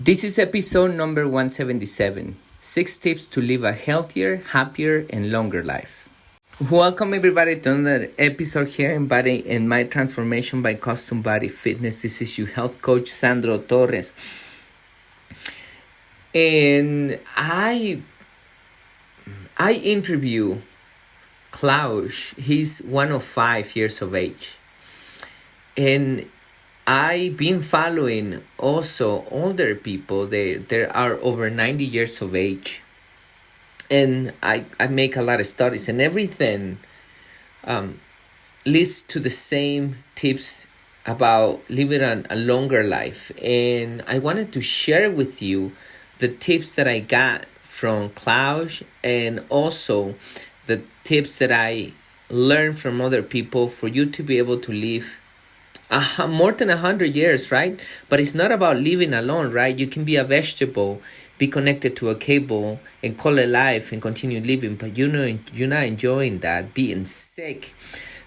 This is episode number 177, 6 tips to live a healthier, happier, and longer life. Welcome everybody to another episode here in my transformation by custom body fitness. This is your health coach Sandro Torres. And I interview Klaus. He's 105 years of age. And I've been following also older people. There are over 90 years of age. And I make a lot of studies, and everything leads to the same tips about living a longer life. And I wanted to share with you the tips that I got from Klaus, and also the tips that I learned from other people for you to be able to live more than 100 years, right? But it's not about living alone, right? You can be a vegetable, be connected to a cable, and call it life and continue living, but you're not enjoying that. Being sick,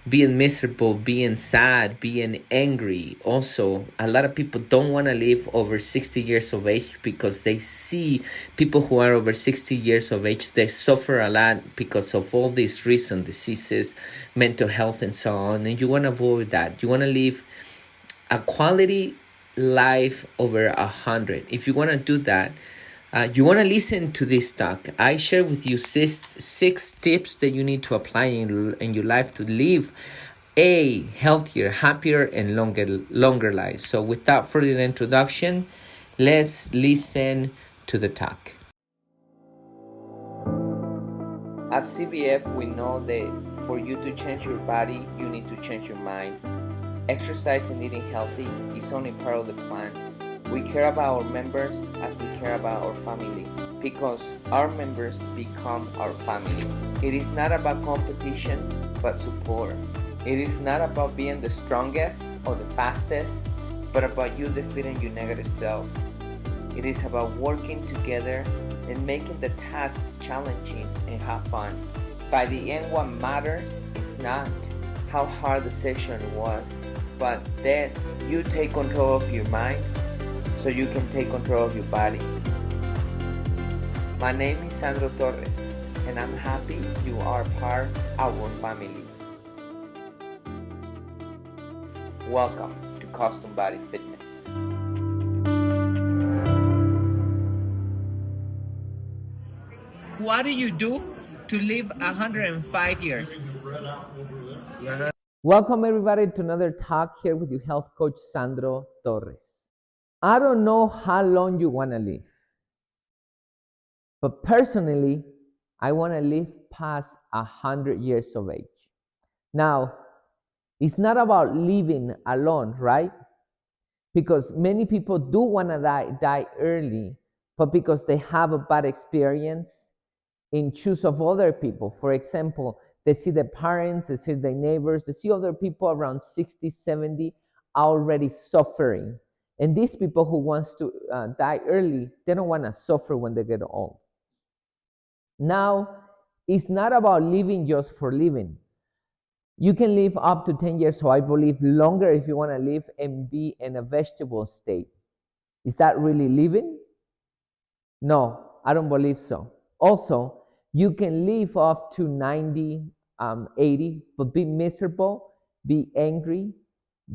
being miserable, being sad, being angry. Also, a lot of people don't want to live over 60 years of age because they see people who are over 60 years of age, they suffer a lot because of all these recent diseases, mental health, and so on. And you want to avoid that. You want to live a quality life over 100. If you want to do that, you want to listen to this talk. I share with you six tips that you need to apply in your life to live a healthier, happier, and longer life. So without further introduction, let's listen to the talk. At CBF, we know that for you to change your body, you need to change your mind. Exercise and eating healthy is only part of the plan. We care about our members as we care about our family, because our members become our family. It is not about competition, but support. It is not about being the strongest or the fastest, but about you defeating your negative self. It is about working together and making the task challenging and have fun. By the end, what matters is not how hard the session was, but that you take control of your mind so you can take control of your body. My name is Sandro Torres, and I'm happy you are part of our family. Welcome to Custom Body Fitness. What do you do to live 105 years? Welcome everybody to another talk here with your health coach Sandro Torres. I don't know how long you want to live, but personally, I want to live past 100 years of age. Now, it's not about living alone, right? Because many people do want to die early, but because they have a bad experience in choose of other people. For example, they see their parents, they see their neighbors, they see other people around 60, 70 already suffering. And these people who wants to die early, they don't want to suffer when they get old. Now, it's not about living just for living. You can live up to 10 years, so I believe longer if you want to live and be in a vegetable state. Is that really living? No, I don't believe so. Also, you can live up to 90, 80, but be miserable, be angry,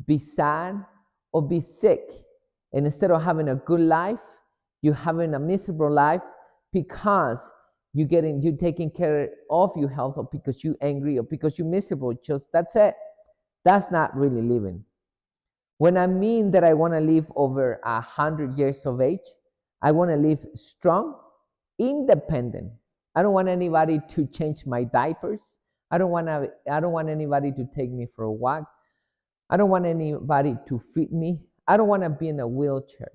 be sad, or be sick. And instead of having a good life, you're having a miserable life because you're taking care of your health, or because you're angry, or because you're miserable. Just that's it. That's not really living. When I mean that I want to live over 100 years of age, I want to live strong, independent. I don't want anybody to change my diapers. I don't want anybody to take me for a walk. I don't want anybody to feed me. I don't want to be in a wheelchair.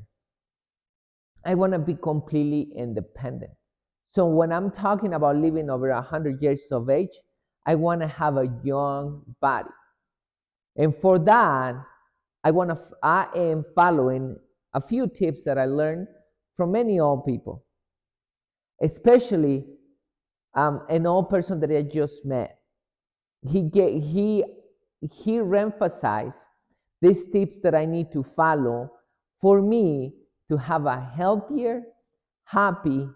I want to be completely independent. So when I'm talking about living over 100 years of age, I want to have a young body. And for that, I am following a few tips that I learned from many old people, especially an old person that I just met. He emphasized these tips that I need to follow for me to have a healthier, happy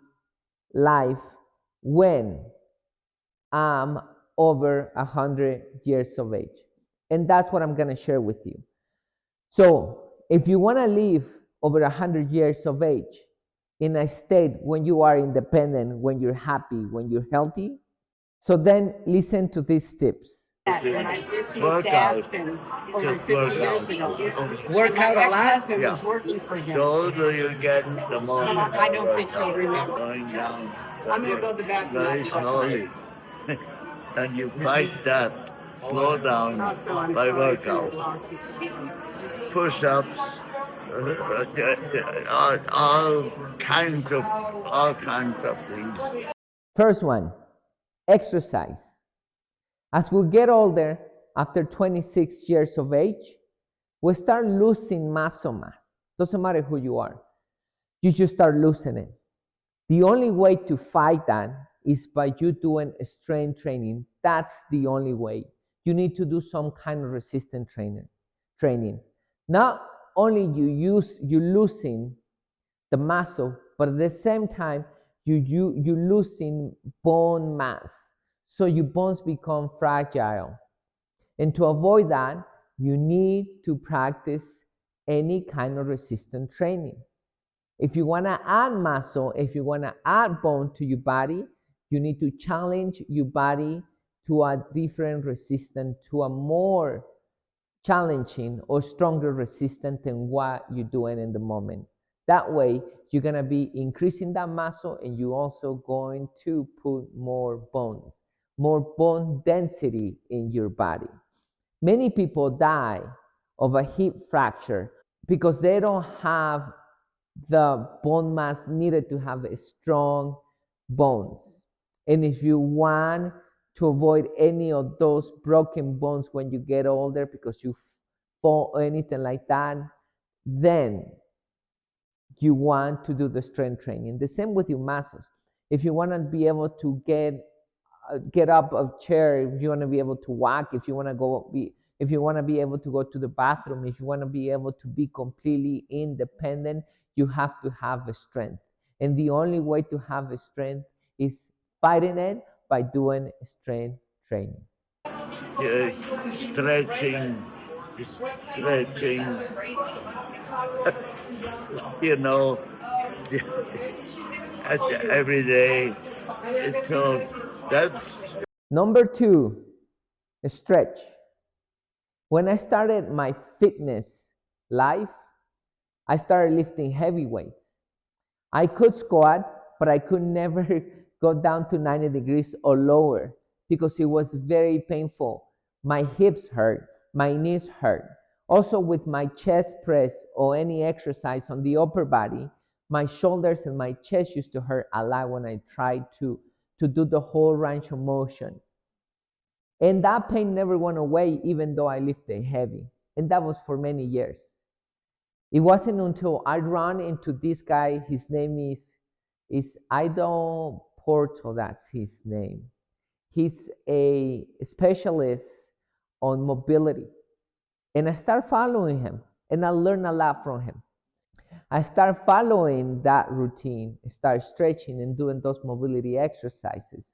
life when I'm over 100 years of age. And that's what I'm going to share with you. So, if you want to live over 100 years of age in a state when you are independent, when you're happy, when you're healthy, so then listen to these tips. When I first moved to Aspen over 50 years ago, workout a lot. Husband was working for him. The older you get, the more No, I don't think he'll remember. going down. I'm gonna go to the bathroom. Very slowly. And you fight that. Slow down Also, I'm by sorry for your workout. loss. Push-ups, all kinds of things. First one, exercise. As we get older, after 26 years of age, we start losing muscle mass. Doesn't matter who you are. You just start losing it. The only way to fight that is by you doing strength training. That's the only way. You need to do some kind of resistance training. Not only you losing the muscle, but at the same time you losing bone mass. So your bones become fragile. And to avoid that, you need to practice any kind of resistance training. If you want to add muscle, if you want to add bone to your body, you need to challenge your body to a different resistance, to a more challenging or stronger resistance than what you're doing in the moment. That way, you're going to be increasing that muscle and you're also going to put more bone density in your body. Many people die of a hip fracture because they don't have the bone mass needed to have strong bones. And if you want to avoid any of those broken bones when you get older because you fall or anything like that, then you want to do the strength training. The same with your muscles. If you want to be able to get up a chair, if you want to be able to walk, if you want to be able to go to the bathroom, if you want to be able to be completely independent, you have to have a strength. And the only way to have a strength is fighting it by doing strength training. Uh, stretching, stretching, you know, every day. So that's Number two, stretch. When I started my fitness life, I started lifting heavy weights. I could squat, but I could never go down to 90 degrees or lower because it was very painful. My hips hurt, my knees hurt. Also, with my chest press or any exercise on the upper body, my shoulders and my chest used to hurt a lot when I tried to do the whole range of motion. And that pain never went away, even though I lifted heavy. And that was for many years. It wasn't until I ran into this guy, his name is Idol Porto, that's his name. He's a specialist on mobility. And I started following him, and I learned a lot from him. I started following that routine, start stretching and doing those mobility exercises.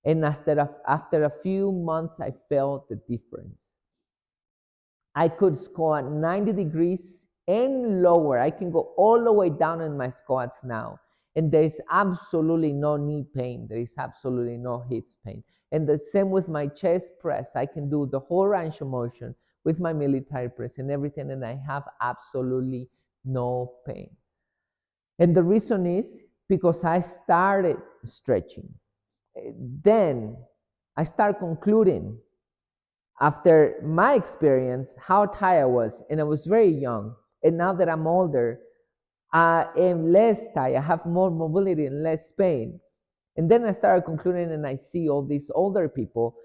And after a few months, I felt the difference. I could squat 90 degrees and lower. I can go all the way down in my squats now. And there is absolutely no knee pain. There is absolutely no hips pain. And the same with my chest press. I can do the whole range of motion with my military press and everything, and I have absolutely no pain. And the reason is because I started stretching. Then I start concluding after my experience how tired I was, and I was very young. And now that I'm older, I am less tired. I have more mobility and less pain. And then I started concluding, and I see all these older people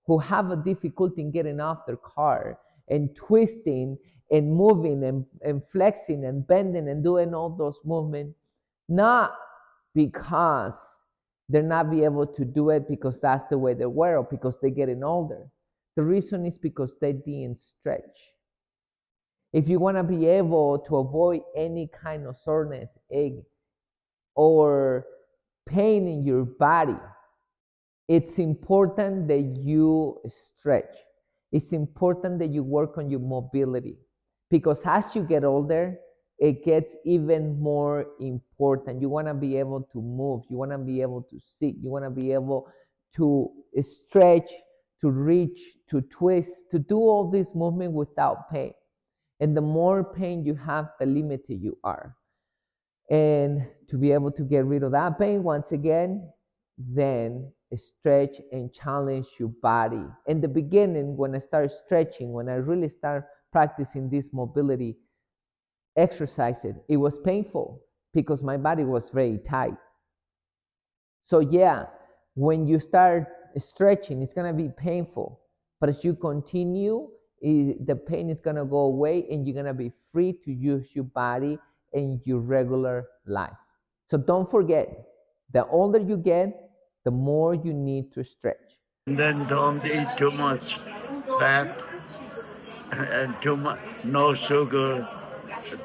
who have a difficulty in getting off their car and twisting and moving and flexing and bending and doing all those movements, not because they're not be able to do it because that's the way they were or because they're getting older. The reason is because they didn't stretch. If you want to be able to avoid any kind of soreness, ache, or pain in your body, it's important that you stretch. It's important that you work on your mobility, because as you get older, it gets even more important. You want to be able to move, you want to be able to sit, you want to be able to stretch, to reach, to twist, to do all this movement without pain. And the more pain you have, the limited you are. And to be able to get rid of that pain once again, then stretch and challenge your body. In the beginning, when I started stretching, when I really started practicing this mobility exercises, it was painful because my body was very tight. So yeah, when you start stretching, it's gonna be painful, but as you continue, the pain is gonna go away, and you're gonna be free to use your body in your regular life. So don't forget, the older you get, the more you need to stretch. And then don't eat too much fat and too much, no sugar.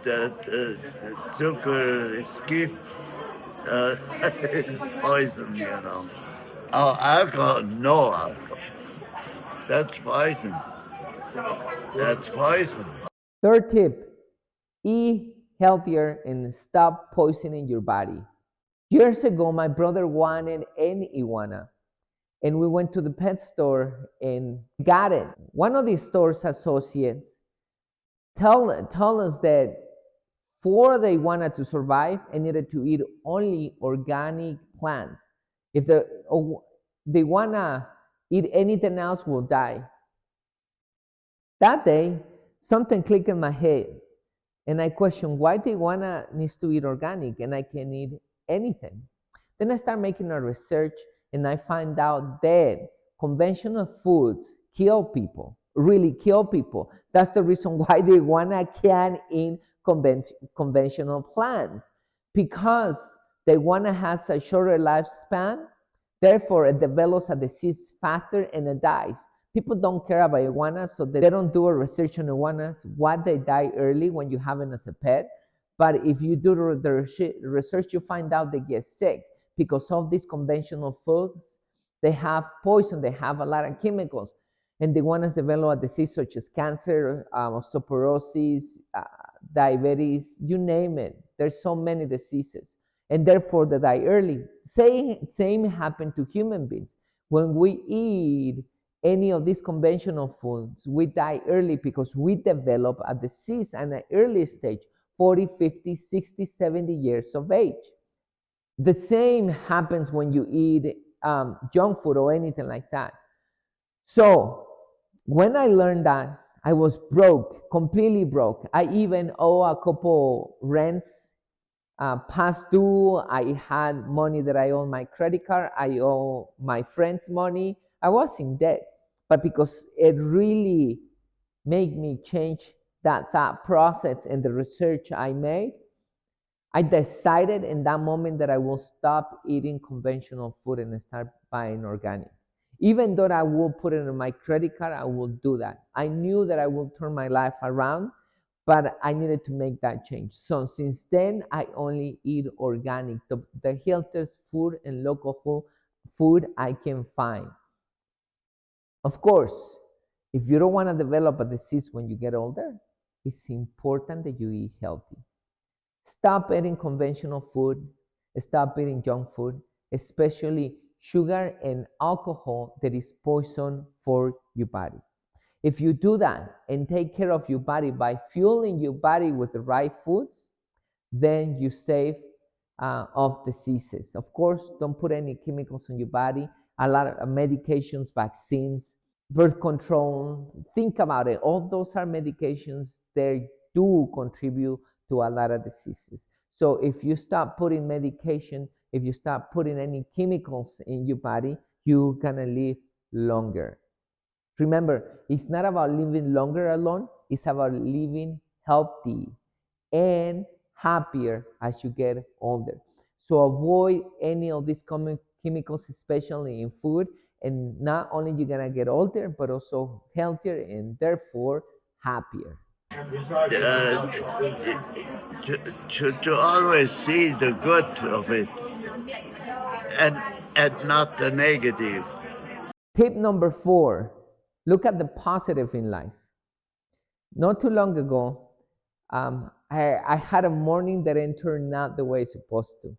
That sugar is gift, poison, you know. Oh, alcohol, no alcohol. That's poison. That's poison. Third tip, eat healthier and stop poisoning your body. Years ago, my brother wanted an iguana, and we went to the pet store and got it. One of the store's associates tell us that for the iguana to survive, it needed to eat only organic plants. If the iguana eat anything else, will die. That day, something clicked in my head, and I questioned why the iguana needs to eat organic and I can eat anything. Then I start making a research, and I find out that conventional foods kill people, really kill people. That's the reason why the iguana can eat conventional plants, because the iguana has a shorter lifespan, therefore it develops a disease faster and it dies. People don't care about iguanas, so they don't do a research on iguanas, why they die early when you have them as a pet. But if you do the research, you find out they get sick because of these conventional foods. They have poison, they have a lot of chemicals, and the iguanas develop a disease such as cancer, osteoporosis, diabetes, you name it. There's so many diseases, and therefore they die early. Same happened to human beings. When we eat any of these conventional foods, we die early because we develop a disease at an early stage, 40, 50, 60, 70 years of age. The same happens when you eat junk food or anything like that. So when I learned that, I was broke, completely broke. I even owe a couple rents past due. I had money that I owe my credit card. I owe my friends money. I was in debt, but because it really made me change that thought process and the research I made, I decided in that moment that I will stop eating conventional food and start buying organic. Even though I will put it on my credit card, I will do that. I knew that I will turn my life around, but I needed to make that change. So since then, I only eat organic, the healthiest food and local food I can find. Of course, if you don't want to develop a disease when you get older, it's important that you eat healthy. Stop eating conventional food, stop eating junk food, especially sugar and alcohol that is poison for your body. If you do that and take care of your body by fueling your body with the right foods, then you save of diseases. Of course, don't put any chemicals on your body, a lot of medications, vaccines, birth control. Think about it. All those are medications that do contribute to a lot of diseases. So if you stop putting medication, if you stop putting any chemicals in your body, you're gonna live longer. Remember, it's not about living longer alone, it's about living healthy and happier as you get older. So avoid any of these common chemicals, especially in food, and not only you're gonna get older, but also healthier and therefore happier. uh, to always see the good of it and not the negative. Tip number 4, look at the positive in life. Not too long ago, I had a morning that didn't turn out the way it's supposed to.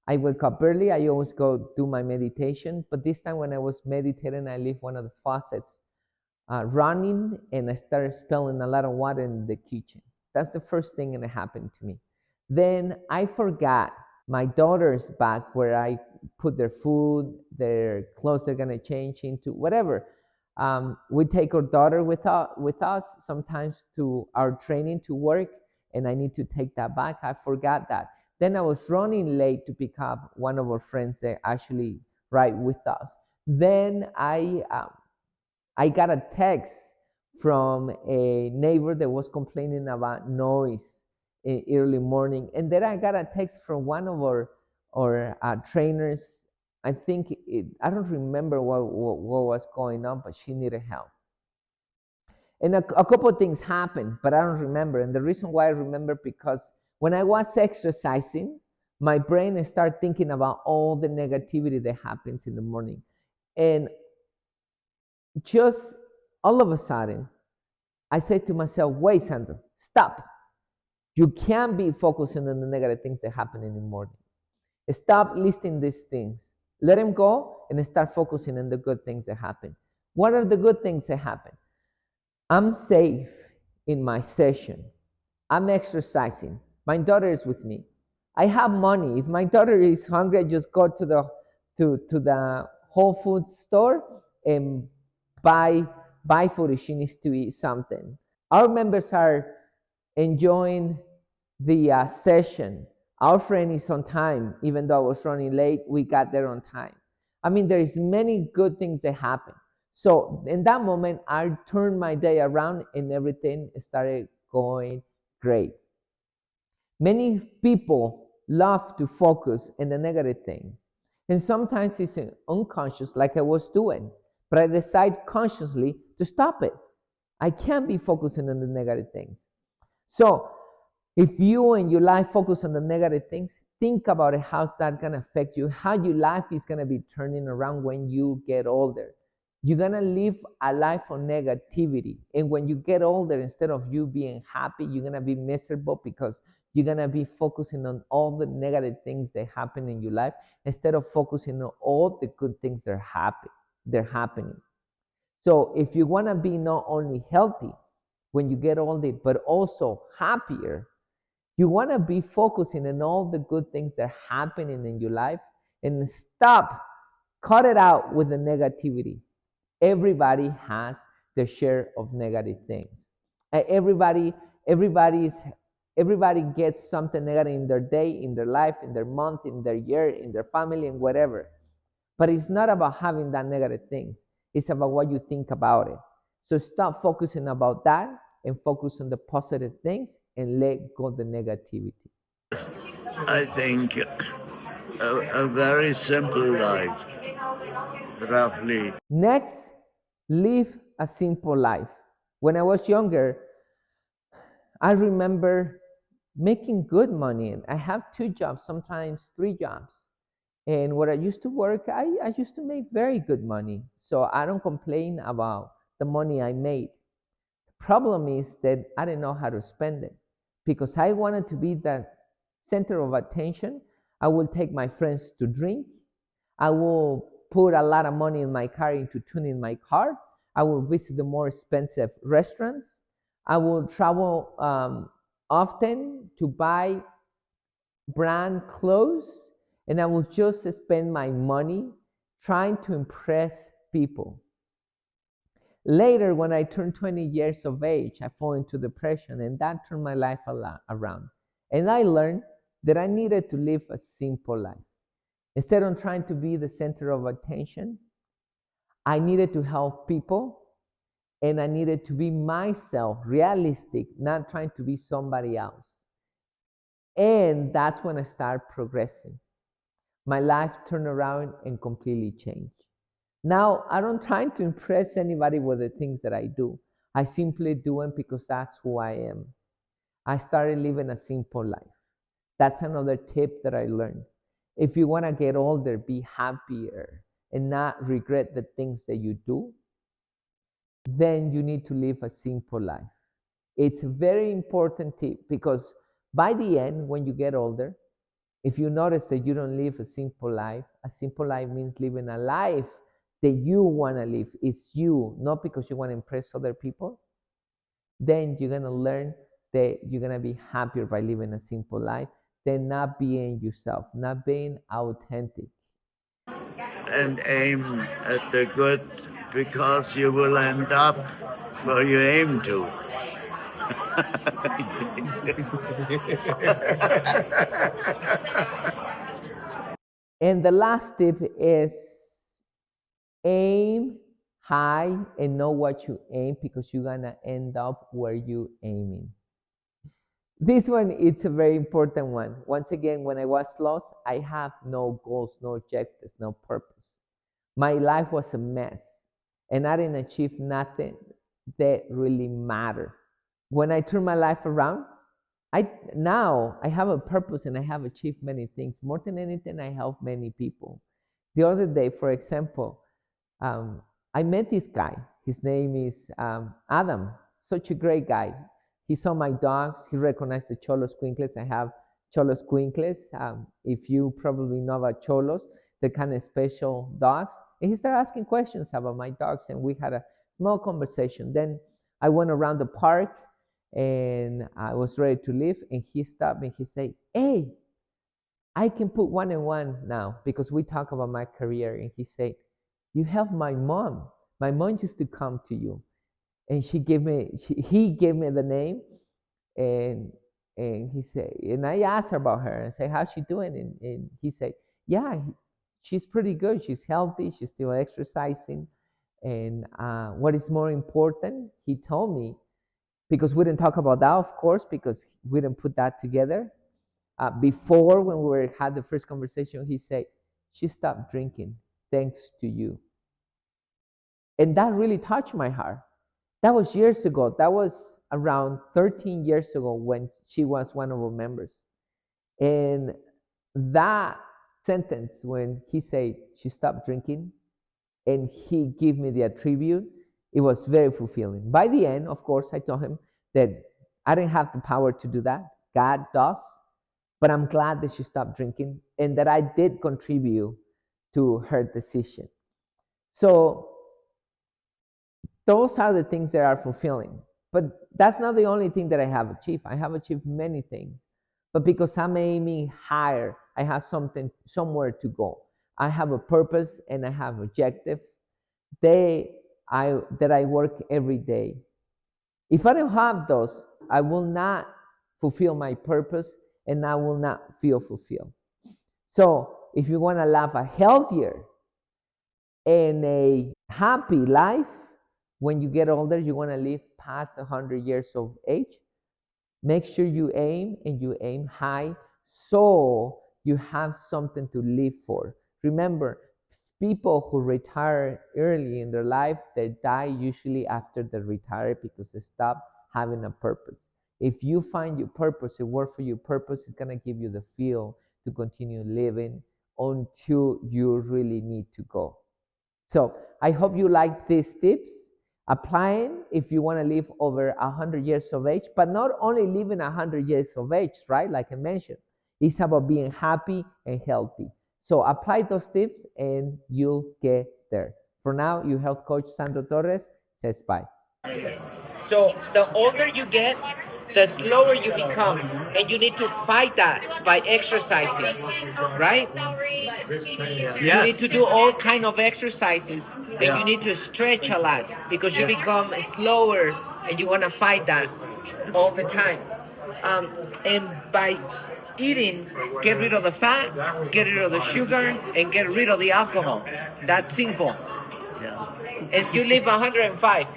I wake up early. I always go do my meditation, but this time when I was meditating, I left one of the faucets running, and I started spilling a lot of water in the kitchen. That's the first thing that happened to me. Then I forgot my daughter's bag where I put their food, their clothes they're gonna change into, whatever. We take our daughter with us sometimes to our training to work, and I need to take that back. I forgot that. Then I was running late to pick up one of our friends that actually ride with us. Then I got a text from a neighbor that was complaining about noise in early morning, and then I got a text from one of our trainers. I think I don't remember what was going on, but she needed help. And a couple of things happened, but I don't remember. And the reason why I remember, because when I was exercising, my brain started thinking about all the negativity that happens in the morning. And just all of a sudden, I said to myself, wait, Sandro, stop. You can't be focusing on the negative things that happen in the morning. Stop listing these things. Let them go and start focusing on the good things that happen. What are the good things that happen? I'm safe in my session. I'm exercising. My daughter is with me. I have money. If my daughter is hungry, I just go to the Whole Foods store and buy food if she needs to eat something. Our members are enjoying the session. Our friend is on time, even though I was running late. We got there on time. I mean, there is many good things that happen. So in that moment, I turned my day around and everything started going great. Many people love to focus on the negative things, and sometimes it's unconscious, like I was doing, but I decide consciously to stop it. I can't be focusing on the negative things. So if you and your life focus on the negative things, think about it, how's that going to affect you, how your life is going to be turning around when you get older. You're going to live a life of negativity. And when you get older, instead of you being happy, you're going to be miserable, because you're going to be focusing on all the negative things that happen in your life instead of focusing on all the good things that are they're happening. So if you want to be not only healthy when you get older, but also happier, you want to be focusing on all the good things that are happening in your life, and cut it out with the negativity. Everybody has their share of negative things. Everybody, everybody's, everybody gets something negative in their day, in their life, in their month, in their year, in their family, and whatever. But it's not about having that negative thing. It's about what you think about it. So stop focusing about that and focus on the positive things and let go of the negativity. I think a very simple life, roughly. Next, live a simple life. When I was younger, I remember making good money. And I have 2 jobs, sometimes 3 jobs. And where I used to work, I used to make very good money. So I don't complain about the money I made. The problem is that I didn't know how to spend it, because I wanted to be the center of attention. I will take my friends to drink. I will put a lot of money in my car into tuning my car. I will visit the more expensive restaurants. I will travel often to buy brand clothes, and I will just spend my money trying to impress people. Later, when I turned 20 years of age, I fell into depression, and that turned my life around. And I learned that I needed to live a simple life. Instead of trying to be the center of attention, I needed to help people, and I needed to be myself, realistic, not trying to be somebody else. And that's when I started progressing. My life turned around and completely changed. Now, I don't try to impress anybody with the things that I do. I simply do it because that's who I am. I started living a simple life. That's another tip that I learned. If you want to get older, be happier and not regret the things that you do, then you need to live a simple life. It's a very important tip because by the end, when you get older, if you notice that you don't live a simple life means living a life that you want to live. It's you, not because you want to impress other people. Then you're going to learn that you're going to be happier by living a simple life than not being yourself, not being authentic. And aim at the good because you will end up where you aim to. And the last tip is aim high and know what you aim because you're going to end up where you aiming. This one, it's a very important one. Once again, when I was lost, I have no goals, no objectives, no purpose. My life was a mess and I didn't achieve nothing that really mattered. When I turned my life around, now I have a purpose and I have achieved many things. More than anything, I help many people. The other day, for example, I met this guy. His name is Adam. Such a great guy. He saw my dogs. He recognized the Cholos Quinkles. I have Cholos Quinkles. If you probably know about Cholos, they're kind of special dogs. And he started asking questions about my dogs, and we had a small conversation. Then I went around the park, and I was ready to leave, and he stopped me. He said, "Hey, I can put one and one now," because we talk about my career. And he said, "You help my mom. My mom used to come to you." And he gave me the name, and he said, and I asked her about her and say, "How's she doing?" And he said, "Yeah, she's pretty good. She's healthy. She's still exercising. And what is more important," he told me, because we didn't talk about that, of course, because we didn't put that together. Before, when had the first conversation, he said, "She stopped drinking thanks to you." And that really touched my heart. That was years ago. That was around 13 years ago when she was one of our members. And that sentence, when he said she stopped drinking and he gave me the attribute, it was very fulfilling. By the end, of course, I told him that I didn't have the power to do that. God does. But I'm glad that she stopped drinking and that I did contribute to her decision. So those are the things that are fulfilling. But that's not the only thing that I have achieved. I have achieved many things. But because I'm aiming higher, I have somewhere to go. I have a purpose and I have objective that I work every day. If I don't have those, I will not fulfill my purpose and I will not feel fulfilled. So if you want to live a healthier and a happy life, when you get older, you want to live past 100 years of age, make sure you aim and you aim high so you have something to live for. Remember, people who retire early in their life, they die usually after they retire because they stop having a purpose. If you find your purpose and work for your purpose, it's going to give you the feel to continue living until you really need to go. So I hope you like these tips. Applying if you want to live over 100 years of age, but not only living 100 years of age, right? Like I mentioned, it's about being happy and healthy. So apply those tips and you'll get there. For now, your health coach Sandro Torres says bye. So the older you get, the slower you become, and you need to fight that by exercising, right? Yes. You need to do all kind of exercises, and you need to stretch a lot because you become slower, and you want to fight that all the time. And by eating, get rid of the fat, get rid of the sugar, and get rid of the alcohol. That's simple. Yeah. And you live 105.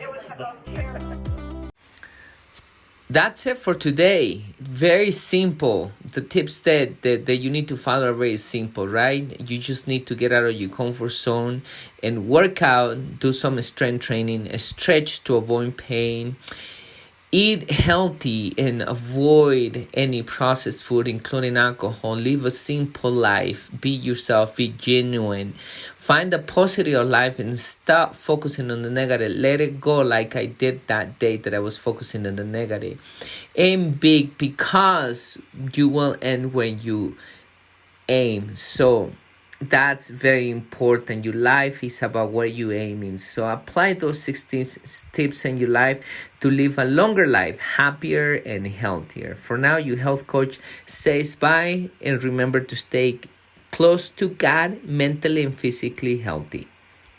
That's it for today. Very simple. The tips that you need to follow are very simple, right? You just need to get out of your comfort zone and work out, do some strength training, stretch to avoid pain. Eat healthy and avoid any processed food, including alcohol. Live a simple life. Be yourself. Be genuine. Find the positive of life and stop focusing on the negative. Let it go like I did that day that I was focusing on the negative. Aim big because you will end when you aim. So that's very important. Your life is about where you aiming. So apply those 16 tips in your life to live a longer life, happier and healthier. For now, your health coach says bye, and remember to stay close to God, mentally and physically healthy.